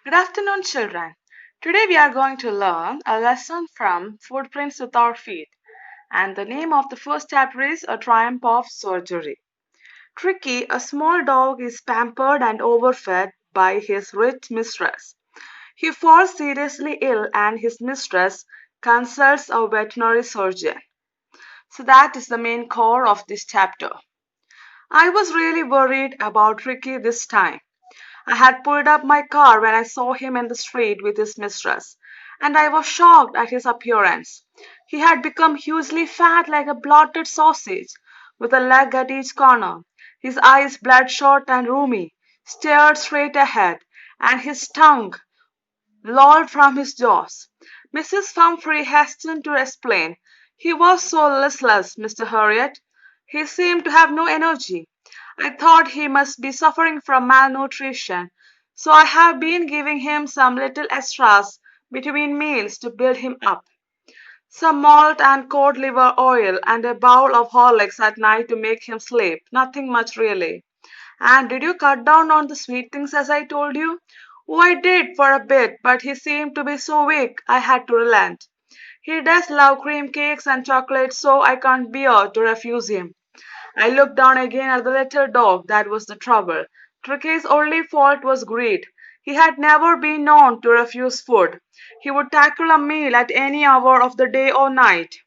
Good afternoon, children. Today we are going to learn a lesson from Footprints with Our Feet, and the name of the first chapter is A Triumph of Surgery. Tricky, a small dog, is pampered and overfed by his rich mistress. He falls seriously ill, and his mistress consults a veterinary surgeon. So, that is the main core of this chapter. I was really worried about Ricky this time. I had pulled up my car when I saw him in the street with his mistress, and I was shocked at his appearance. He had become hugely fat like a blotted sausage, with a leg at each corner. His eyes, bloodshot and rheumy, stared straight ahead, and his tongue lolled from his jaws. Mrs. Pumphrey hastened to explain. He was so listless, Mr. Harriet. He seemed to have no energy. I thought he must be suffering from malnutrition, so I have been giving him some little extras between meals to build him up. Some malt and cod liver oil and a bowl of Horlicks at night to make him sleep. Nothing much really. And did you cut down on the sweet things as I told you? Oh, I did for a bit, but he seemed to be so weak I had to relent. He does love cream cakes and chocolate, so I can't bear to refuse him. I looked down again at the little dog. That was the trouble. Tricky's only fault was greed. He had never been known to refuse food. He would tackle a meal at any hour of the day or night.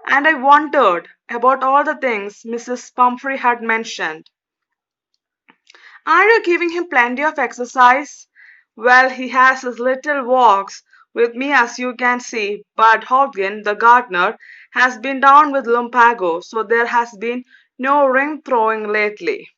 And I wondered about all the things Mrs. Pumphrey had mentioned. Are you giving him plenty of exercise? Well, he has his little walks with me as you can see, but Hogan, the gardener, has been down with lumbago, so there has been no ring throwing lately.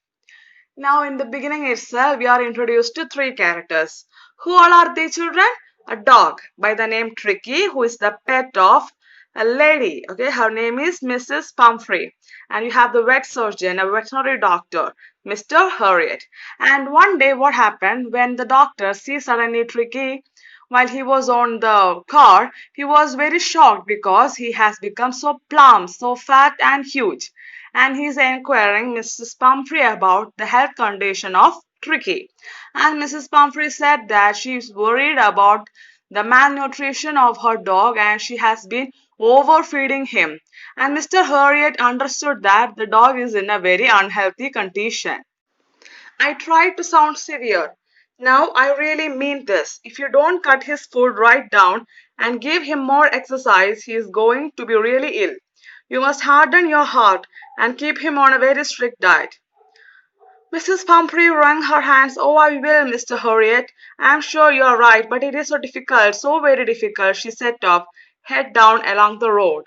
Now, in the beginning itself, we are introduced to three characters. Who all are they, children? A dog by the name Tricky, who is the pet of a lady. Okay, her name is Mrs. Pumphrey. And you have the vet surgeon, a veterinary doctor, Mr. Harriet. And one day, what happened when the doctor sees suddenly Tricky while he was on the car, he was very shocked because he has become so plump, so fat and huge, and he's inquiring Mrs. Pumphrey about the health condition of Tricky. And Mrs. Pumphrey said that she's worried about the malnutrition of her dog and she has been overfeeding him. And Mr. Harriet understood that the dog is in a very unhealthy condition. I tried to sound severe. Now I really mean this. If you don't cut his food right down and give him more exercise, he is going to be really ill. You must harden your heart and keep him on a very strict diet. Mrs. Pumphrey wrung her hands. Oh, I will, Mr. Harriet. I'm sure you are right, but it is so difficult, so very difficult, she set off, head down along the road,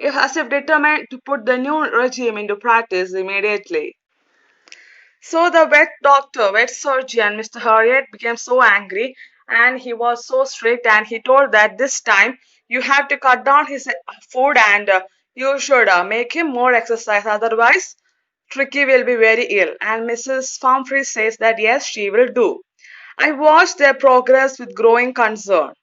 as if determined to put the new regime into practice immediately. So the vet surgeon, Mr. Harriet, became so angry and he was so strict and he told that this time you have to cut down his food and you should make him more exercise. Otherwise, Tricky will be very ill. And Mrs. Pumphrey says that yes, she will do. I watched their progress with growing concern.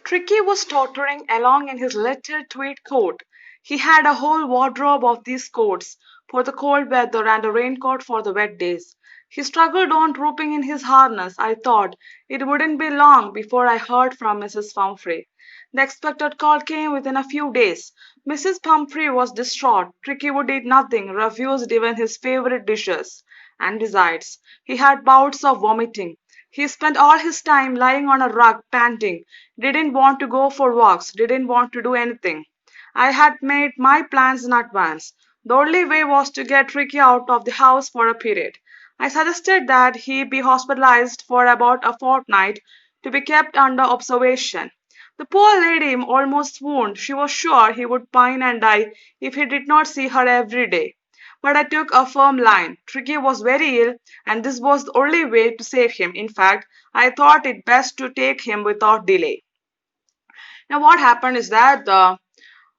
Tricky was tottering along in his little tweed coat. He had a whole wardrobe of these coats for the cold weather and a raincoat for the wet days. He struggled on drooping in his harness. I thought it wouldn't be long before I heard from Mrs. Pumphrey. The expected call came within a few days. Mrs. Pumphrey was distraught. Tricky would eat nothing, refused even his favorite dishes. And besides, he had bouts of vomiting. He spent all his time lying on a rug, panting, didn't want to go for walks, didn't want to do anything. I had made my plans in advance. The only way was to get Ricky out of the house for a period. I suggested that he be hospitalized for about a fortnight to be kept under observation. The poor lady almost swooned. She was sure he would pine and die if he did not see her every day. But I took a firm line. Tricky was very ill, and this was the only way to save him. In fact, I thought it best to take him without delay. Now, what happened is that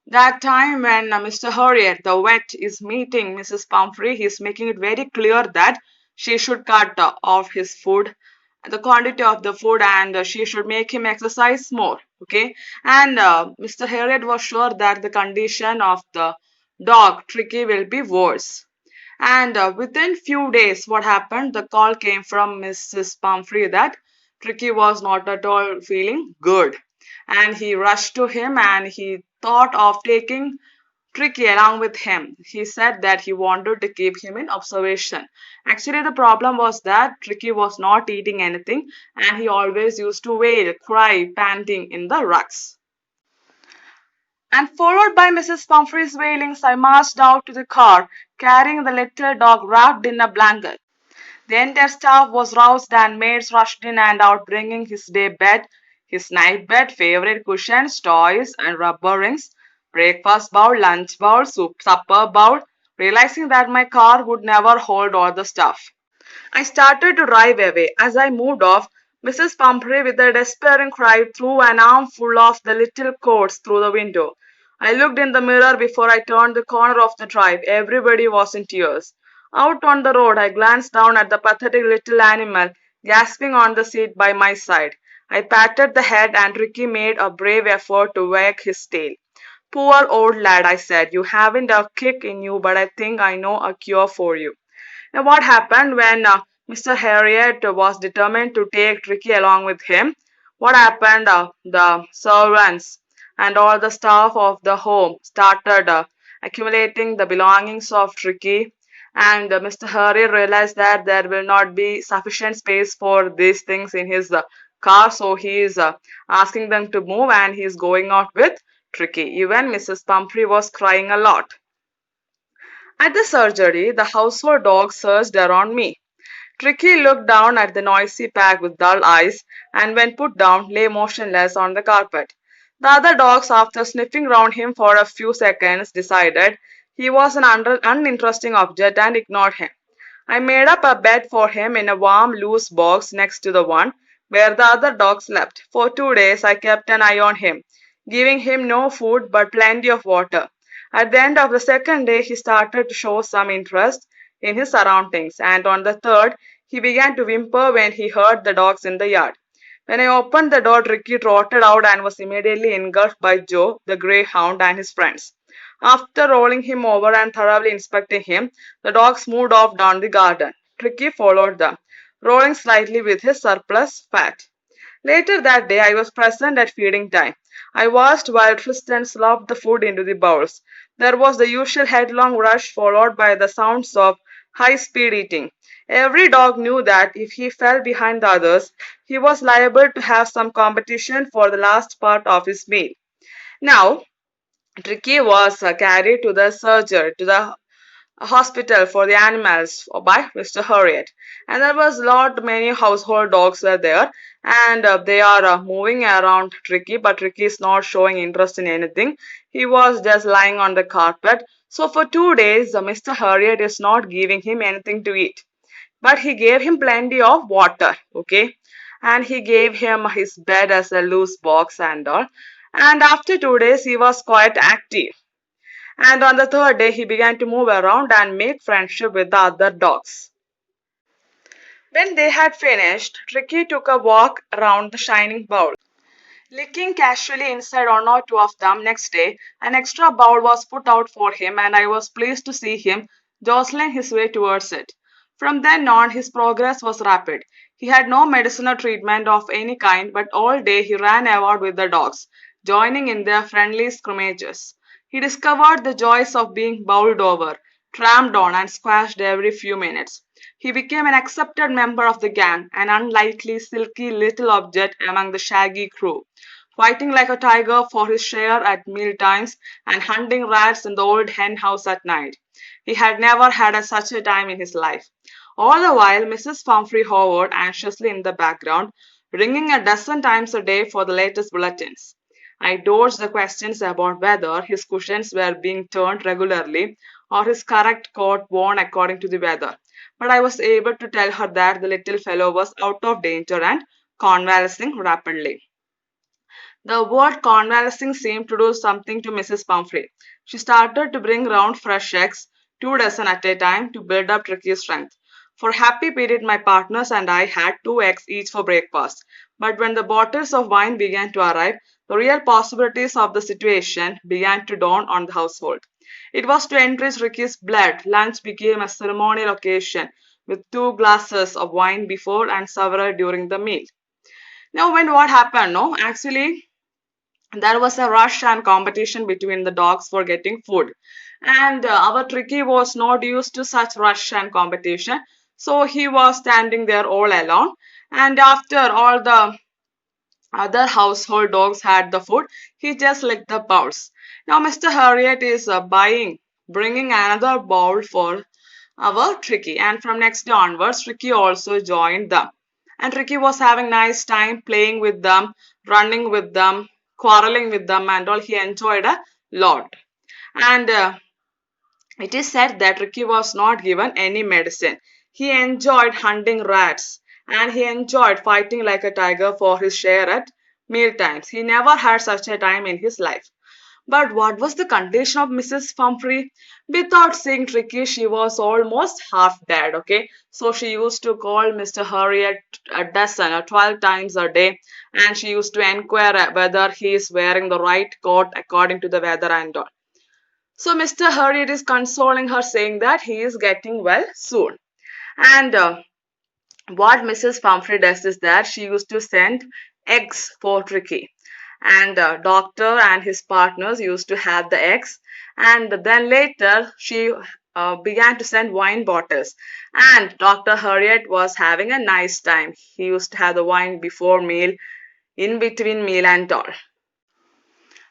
that time when Mr. Harriet, the vet, is meeting Mrs. Pumphrey, he is making it very clear that she should cut off his food, the quantity of the food, and she should make him exercise more. Okay, and Mr. Harriet was sure that the condition of the dog Tricky will be worse. And within few days, what happened? The call came from Mrs. Pumphrey that Tricky was not at all feeling good. And he rushed to him and he thought of taking Tricky along with him. He said that he wanted to keep him in observation. Actually, the problem was that Tricky was not eating anything and he always used to wail, cry, panting in the rugs. And followed by Mrs. Pumphrey's wailings, I marched out to the car, carrying the little dog wrapped in a blanket. The entire staff was roused and maids rushed in and out bringing his day bed, his night bed, favorite cushions, toys and rubber rings, breakfast bowl, lunch bowl, soup, supper bowl, realizing that my car would never hold all the stuff. I started to drive away. As I moved off, Mrs. Pumphrey, with a despairing cry, threw an armful of the little coats through the window. I looked in the mirror before I turned the corner of the drive. Everybody was in tears. Out on the road, I glanced down at the pathetic little animal gasping on the seat by my side. I patted the head and Ricky made a brave effort to wag his tail. Poor old lad, I said, you haven't a kick in you, but I think I know a cure for you. Now, what happened when Mr. Harriet was determined to take Tricky along with him? What happened? The servants and all the staff of the home started accumulating the belongings of Tricky, and Mr. Harriet realized that there will not be sufficient space for these things in his car, so he is asking them to move and he is going out with Tricky. Even Mrs. Pumphrey was crying a lot. At the surgery, the household dogs surged around me. Tricky looked down at the noisy pack with dull eyes and, when put down, lay motionless on the carpet. The other dogs, after sniffing round him for a few seconds, decided he was an uninteresting object and ignored him. I made up a bed for him in a warm, loose box next to the one where the other dogs slept. For 2 days I kept an eye on him, giving him no food but plenty of water. At the end of the second day, he started to show some interest in his surroundings, and on the third, he began to whimper when he heard the dogs in the yard. When I opened the door, Ricky trotted out and was immediately engulfed by Joe, the greyhound, and his friends. After rolling him over and thoroughly inspecting him, the dogs moved off down the garden. Tricky followed them, rolling slightly with his surplus fat. Later that day, I was present at feeding time. I watched while Tristan slopped the food into the bowls. There was the usual headlong rush followed by the sounds of high-speed eating. Every dog knew that if he fell behind the others, he was liable to have some competition for the last part of his meal. Now, Tricky was carried to the surgery, to the hospital for the animals by Mr. Harriet. And there was lot many household dogs were there, and they are moving around Tricky, but Tricky is not showing interest in anything. He was just lying on the carpet. So for 2 days, Mr. Harriet is not giving him anything to eat, but he gave him plenty of water, okay, and he gave him his bed as a loose box and all. And after 2 days, he was quite active. And on the third day, he began to move around and make friendship with the other dogs. When they had finished, Tricky took a walk around the shining bowl. Licking casually inside one or two of them. Next day, an extra bowl was put out for him, and I was pleased to see him jostling his way towards it. From then on, his progress was rapid. He had no medicinal treatment of any kind, but all day he ran about with the dogs, joining in their friendly scrimmages. He discovered the joys of being bowled over, tramped on, and squashed every few minutes. He became an accepted member of the gang, an unlikely, silky little object among the shaggy crew, fighting like a tiger for his share at meal times and hunting rats in the old hen house at night. He had never had such a time in his life. All the while, Mrs. Pumphrey hovered anxiously in the background, ringing a dozen times a day for the latest bulletins. I dodged the questions about whether his cushions were being turned regularly or his correct coat worn according to the weather, but I was able to tell her that the little fellow was out of danger and convalescing rapidly. The word convalescing seemed to do something to Mrs. Pumphrey. She started to bring round fresh eggs, 2 dozen at a time, to build up Tricky's strength. For a happy period, my partners and I had 2 eggs each for breakfast. But when the bottles of wine began to arrive, the real possibilities of the situation began to dawn on the household. It was to enrich Ricky's blood. Lunch became a ceremonial occasion, with 2 glasses of wine before and several during the meal. Now, when what happened? No, actually, there was a rush and competition between the dogs for getting food, and our Tricky was not used to such rush and competition, so he was standing there all alone. And after all the other household dogs had the food, he just licked the bowls. Now, Mr. Harriet is bringing another bowl for our Tricky, and from next day onwards, Tricky also joined them. And Tricky was having nice time playing with them, running with them, quarreling with them, and all. He enjoyed a lot. And it is said that Ricky was not given any medicine. He enjoyed hunting rats and he enjoyed fighting like a tiger for his share at meal times. He never had such a time in his life. But what was the condition of Mrs. Pumphrey? Without seeing Tricky, she was almost half dead. Okay, so she used to call Mr. Harriet a dozen or 12 times a day, and she used to inquire whether he is wearing the right coat according to the weather and all. So Mr. Harriet is consoling her, saying that he is getting well soon. And what Mrs. Pumphrey does is that she used to send eggs for Tricky. And doctor and his partners used to have the eggs. And then later she began to send wine bottles. And Dr. Harriet was having a nice time. He used to have the wine before meal, in between meal and all.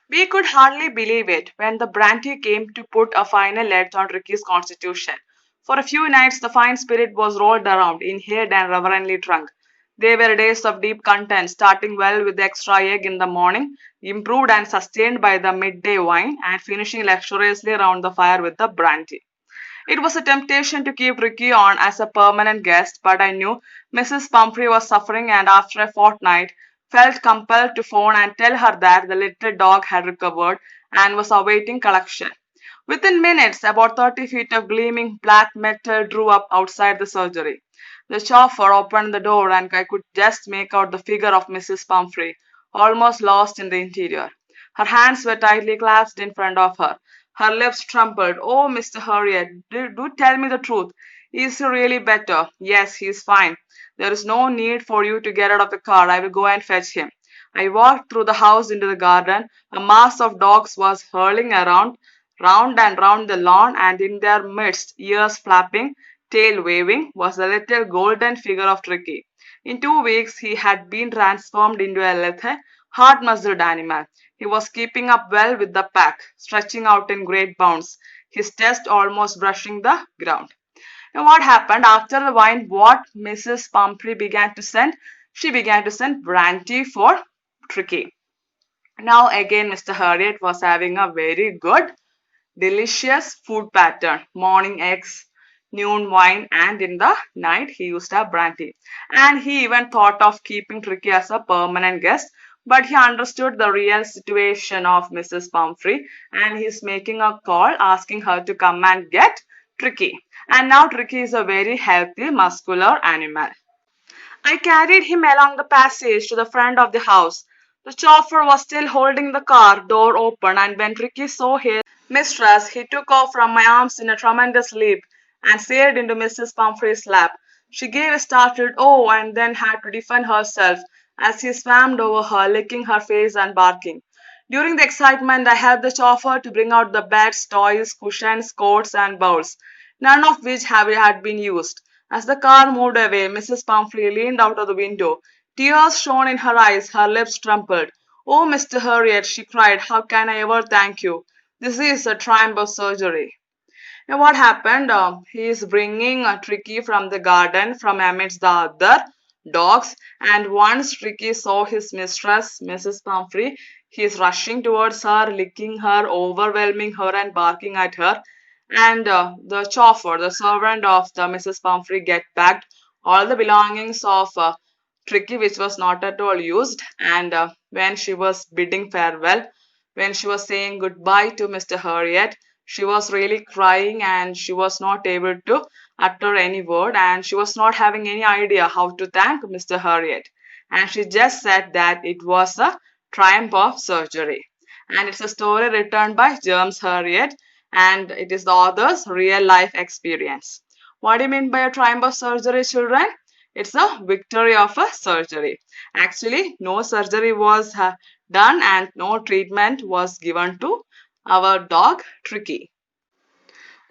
We could hardly believe it when the Brandy came to put a final edge on Ricky's constitution. For a few nights, the fine spirit was rolled around, inhaled, and reverently drunk. They were days of deep content, starting well with the extra egg in the morning, improved and sustained by the midday wine, and finishing luxuriously around the fire with the brandy. It was a temptation to keep Ricky on as a permanent guest, but I knew Mrs. Pumphrey was suffering and after a fortnight felt compelled to phone and tell her that the little dog had recovered and was awaiting collection. Within minutes, about 30 feet of gleaming black metal drew up outside the surgery. The chauffeur opened the door and I could just make out the figure of Mrs. Pumphrey, almost lost in the interior. Her hands were tightly clasped in front of her. Her lips trembled. "Oh, Mr. Harriet, do tell me the truth. Is he really better?" "Yes, he is fine. There is no need for you to get out of the car. I will go and fetch him." I walked through the house into the garden. A mass of dogs was hurling around, round and round the lawn, and in their midst, ears flapping, tail waving, was the little golden figure of Tricky. In 2 weeks he had been transformed into a lithe, hard-muzzled animal. He was keeping up well with the pack, stretching out in great bounds, his chest almost brushing the ground. Now, what happened after the wine? What Mrs. Pumphrey began to send? She began to send brandy for Tricky. Now, again, Mr. Harriet was having a very good, delicious food pattern. Morning eggs, noon wine, and in the night he used to have brandy. And he even thought of keeping Tricky as a permanent guest, but he understood the real situation of Mrs. Pumphrey and he's making a call asking her to come and get Tricky. And now Tricky is a very healthy, muscular animal. I carried him along the passage to the front of the house. The chauffeur was still holding the car door open, and when Ricky saw his mistress, he took off from my arms in a tremendous leap and sailed into Mrs. Pumphrey's lap. She gave a startled "oh" and then had to defend herself as he swam over her, licking her face and barking. During the excitement, I helped the chauffeur to bring out the beds, toys, cushions, coats, and bowls, none of which had been used. As the car moved away, Mrs. Pumphrey leaned out of the window. Tears shone in her eyes, her lips trembled. "Oh, Mr. Harriet," she cried, "how can I ever thank you? This is a triumph of surgery." Now, what happened? He is bringing Tricky from the garden from amidst the other dogs, and once Tricky saw his mistress, Mrs. Pumphrey, he is rushing towards her, licking her, overwhelming her, and barking at her. And the chauffeur, the servant of the Mrs. Pumphrey, get back all the belongings of Tricky, which was not at all used. And when she was bidding farewell, when she was saying goodbye to Mr. Harriet, she was really crying and she was not able to utter any word and she was not having any idea how to thank Mr. Harriet. And she just said that it was a triumph of surgery. And it's a story written by James Harriet and it is the author's real life experience. What do you mean by a triumph of surgery, children? It's a victory of a surgery. Actually, no surgery was done and no treatment was given to our dog Tricky.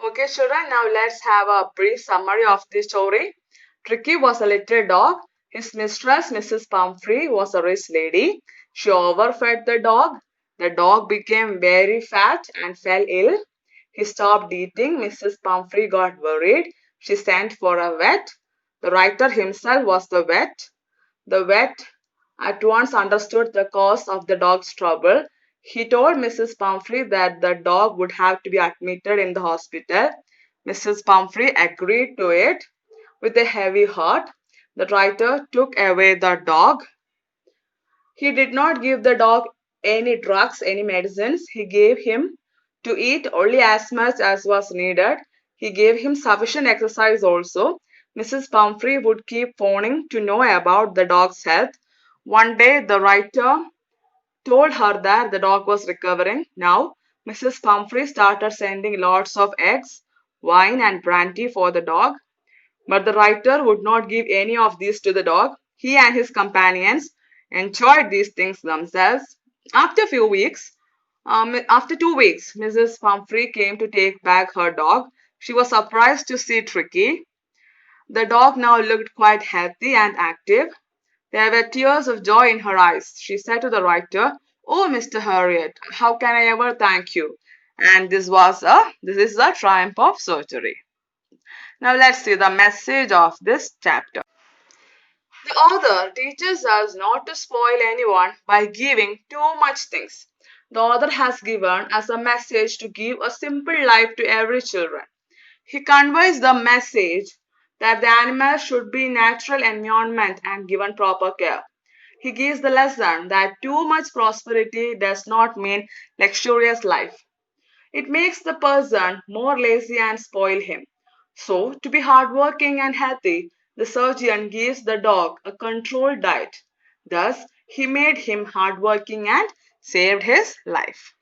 Okay, children, now let's have a brief summary of the story. Tricky was a little dog. His mistress, Mrs. Pumphrey, was a rich lady. She overfed the dog. The dog became very fat and fell ill. He stopped eating. Mrs. Pumphrey got worried. She sent for a vet. The writer himself was the vet. The vet at once understood the cause of the dog's trouble. He told Mrs. Pumphrey that the dog would have to be admitted in the hospital. Mrs. Pumphrey agreed to it with a heavy heart. The writer took away the dog. He did not give the dog any drugs, any medicines. He gave him to eat only as much as was needed. He gave him sufficient exercise also. Mrs. Pumphrey would keep phoning to know about the dog's health. One day, the writer told her that the dog was recovering. Now, Mrs. Pumphrey started sending lots of eggs, wine, and brandy for the dog. But the writer would not give any of these to the dog. He and his companions enjoyed these things themselves. After few weeks, after 2 weeks, Mrs. Pumphrey came to take back her dog. She was surprised to see Tricky. The dog now looked quite healthy and active. There were tears of joy in her eyes. She said to the writer, "Oh, Mr. Harriet, how can I ever thank you?" And this is the triumph of surgery. Now let's see the message of this chapter. The author teaches us not to spoil anyone by giving too much things. The author has given us a message to give a simple life to every children. He conveys the message that the animal should be in natural environment and given proper care. He gives the lesson that too much prosperity does not mean luxurious life. It makes the person more lazy and spoil him. So, to be hardworking and healthy, the surgeon gives the dog a controlled diet. Thus, he made him hardworking and saved his life.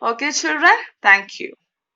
Okay, children, thank you.